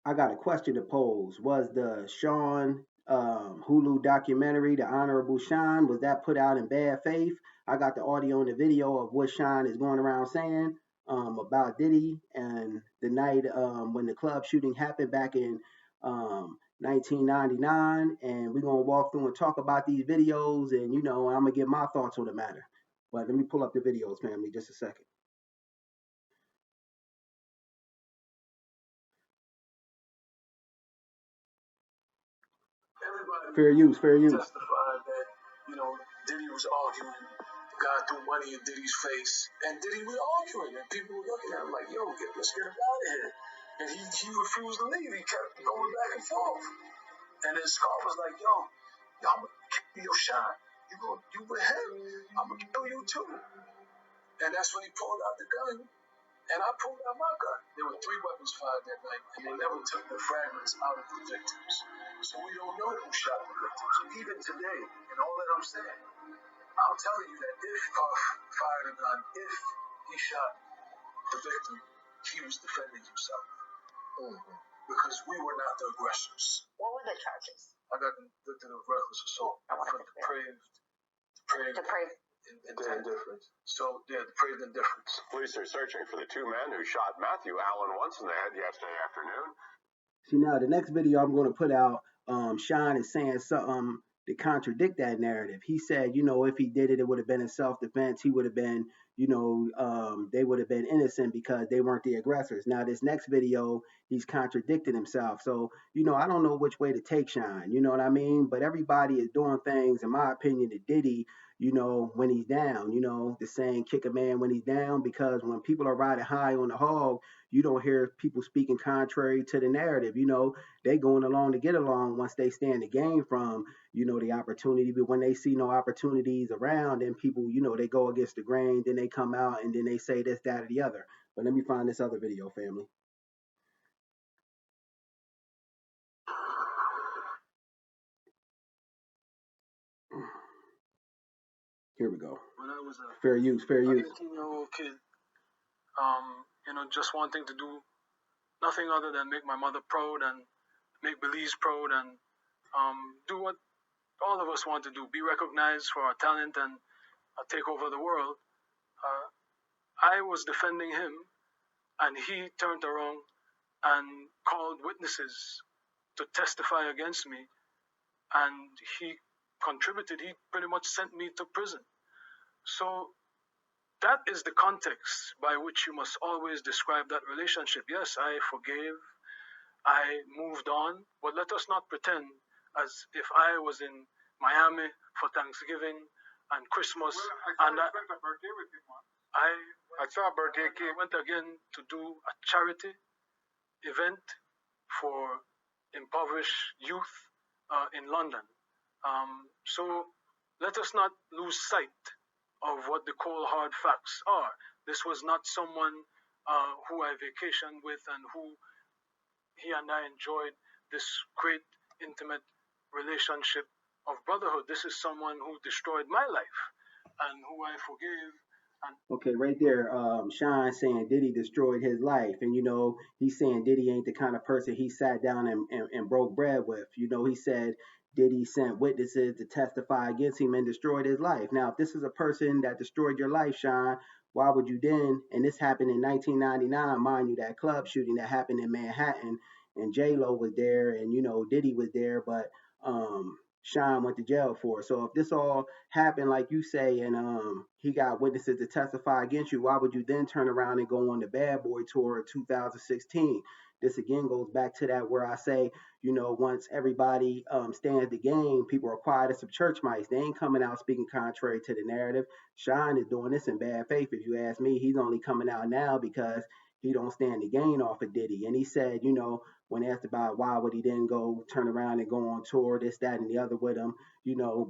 I got a question to pose. Was the Shyne Hulu documentary, The Honorable Shyne, was that put out in bad faith? I got the audio and the video of what Shyne is going around saying about Diddy and the night when the club shooting happened back in 1999. And we're going to walk through and talk about these videos. And, I'm going to give my thoughts on the matter. But let me pull up the videos, family, just a second. Fair use, fair use. Testified that, Diddy was arguing. The guy threw money in Diddy's face. And Diddy was arguing. And people were looking at him like, yo, let's get him out of here. And he refused to leave. He kept going back and forth. And then Scar was like, yo, I'm going to kill your shot. You with him. I'm going to kill you too. And that's when he pulled out the gun. And I pulled out my gun. There were 3 weapons fired that night, and they never took the fragments out of the victims. So we don't know who shot the victims. Even today, and all that I'm saying, I'm telling you that if Puff fired a gun, if he shot the victim, he was defending himself. Because we were not the aggressors. What were the charges? I got convicted of reckless assault for depraved indifference. So, yeah, depraved indifference. Police are searching for the 2 men who shot Matthew Allen once in the head yesterday afternoon. See, now the next video I'm going to put out, Shyne is saying something to contradict that narrative. He said, if he did it, it would have been in self-defense. He would have been, they would have been innocent because they weren't the aggressors. Now, this next video, he's contradicting himself. So, I don't know which way to take Shyne, you know what I mean? But everybody is doing things, in my opinion, to Diddy, when he's down, the saying, kick a man when he's down, because when people are riding high on the hog, you don't hear people speaking contrary to the narrative. They going along to get along once they stand to gain from, the opportunity. But when they see no opportunities around, then people, they go against the grain, then they come out and then they say this, that, or the other. But let me find this other video, family. Here we go. When I was a fair use. 18-year-old kid, just wanting to do nothing other than make my mother proud and make Belize proud and do what all of us want to do, be recognized for our talent and take over the world. I was defending him, and he turned around and called witnesses to testify against me, and he contributed. He pretty much sent me to prison. So that is the context by which you must always describe that relationship. Yes, I forgave, I moved on, but let us not pretend as if I was in Miami for Thanksgiving and Christmas. And I spent a birthday with him. I saw a birthday cake. I went again to do a charity event for impoverished youth in London. So let us not lose sight of what the cold hard facts are. This was not someone who I vacationed with and who he and I enjoyed this great intimate relationship of brotherhood. This is someone who destroyed my life and who I forgave. Okay, right there, Shyne saying Diddy destroyed his life. And, he's saying Diddy ain't the kind of person he sat down and broke bread with. He said Diddy sent witnesses to testify against him and destroyed his life. Now, if this is a person that destroyed your life, Shyne, why would you then, and this happened in 1999, mind you, that club shooting that happened in Manhattan, and J-Lo was there, and, Diddy was there, but Shyne went to jail for it. So if this all happened like you say, and he got witnesses to testify against you, why would you then turn around and go on the Bad Boy tour in 2016? This again goes back to that where I say, once everybody stands the game, people are quiet as some church mice. They ain't coming out speaking contrary to the narrative. Shyne is doing this in bad faith. If you ask me, he's only coming out now because he don't stand to gain off of Diddy. And he said, when asked about why would he then go turn around and go on tour, this, that, and the other with him,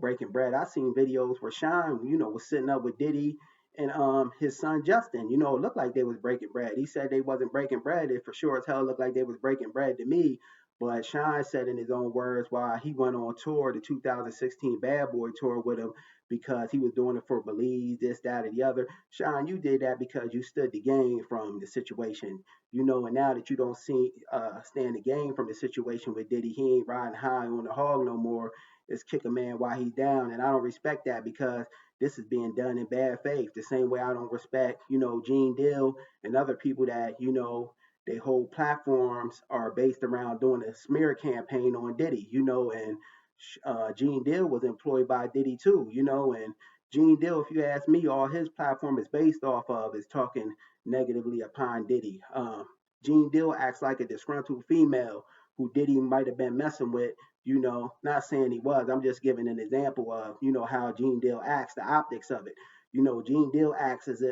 breaking bread. I seen videos where Shyne, was sitting up with Diddy and his son Justin. It looked like they was breaking bread. He said they wasn't breaking bread. It for sure as hell looked like they was breaking bread to me. But Shyne said in his own words why he went on tour, the 2016 Bad Boy tour with him, because he was doing it for Belize, this, that, or the other. Shyne, you did that because you stood to gain from the situation, and now that you don't see stand to gain from the situation with Diddy, he ain't riding high on the hog no more. It's kick a man while he's down, and I don't respect that because this is being done in bad faith. The same way I don't respect, Gene Deal and other people that, their whole platforms are based around doing a smear campaign on Diddy, and Gene Deal was employed by Diddy too, and Gene Deal, if you ask me, all his platform is based off of is talking negatively upon Diddy. Gene Deal acts like a disgruntled female who Diddy might have been messing with, not saying he was. I'm just giving an example of, how Gene Deal acts, the optics of it. Gene Deal acts as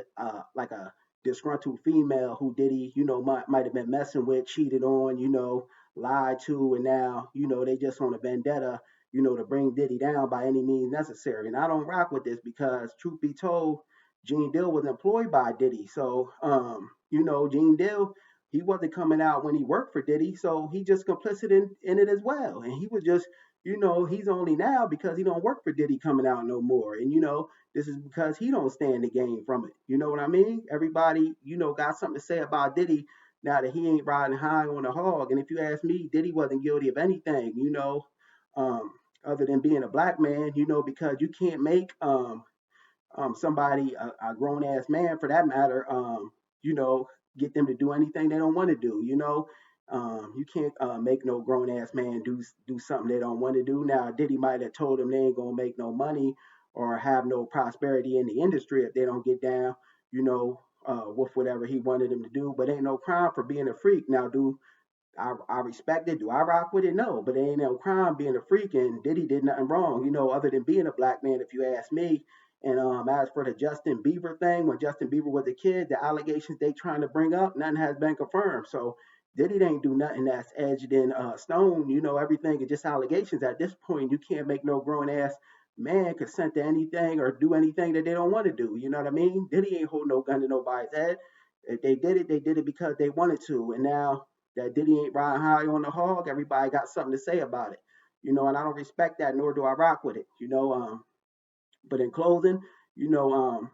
like a disgruntled female who Diddy, might have been messing with, cheated on, lied to, and now, they just on a vendetta, to bring Diddy down by any means necessary. And I don't rock with this because, truth be told, Gene Deal was employed by Diddy. So, Gene Deal, he wasn't coming out when he worked for Diddy, so he just complicit in it as well. And he was just, he's only now because he don't work for Diddy coming out no more. And this is because he don't stand to gain from it. You know what I mean? Everybody, got something to say about Diddy now that he ain't riding high on the hog. And if you ask me, Diddy wasn't guilty of anything, um, other than being a black man, because you can't make somebody, a grown ass man for that matter, you know, get them to do anything they don't want to do. You can't make no grown ass man do something they don't want to do. Now, Diddy might have told them they ain't gonna make no money or have no prosperity in the industry if they don't get down, with whatever he wanted them to do. But ain't no crime for being a freak. Now, I respect it. Do I rock with it? No, but it ain't no crime being a freak, and Diddy did nothing wrong, other than being a black man, if you ask me. And as for the Justin Bieber thing, when Justin Bieber was a kid, the allegations they trying to bring up, nothing has been confirmed. So Diddy ain't do nothing that's edged in stone. Everything is just allegations. At this point, you can't make no grown ass man consent to anything or do anything that they don't want to do. You know what I mean? Diddy ain't hold no gun to nobody's head. If they did it because they wanted to. And now that Diddy ain't riding high on the hog, everybody got something to say about it. And I don't respect that, nor do I rock with it. But in closing, you know, um,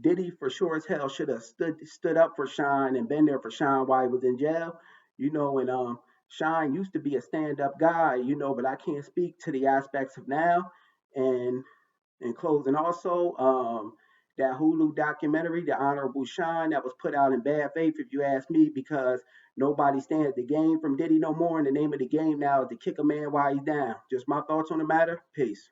Diddy for sure as hell should have stood up for Shyne and been there for Shyne while he was in jail. And Shyne used to be a stand up guy, but I can't speak to the aspects of now. And in closing, also, that Hulu documentary, The Honorable Shyne, that was put out in bad faith, if you ask me, because nobody stands the game from Diddy no more. And the name of the game now is to kick a man while he's down. Just my thoughts on the matter. Peace.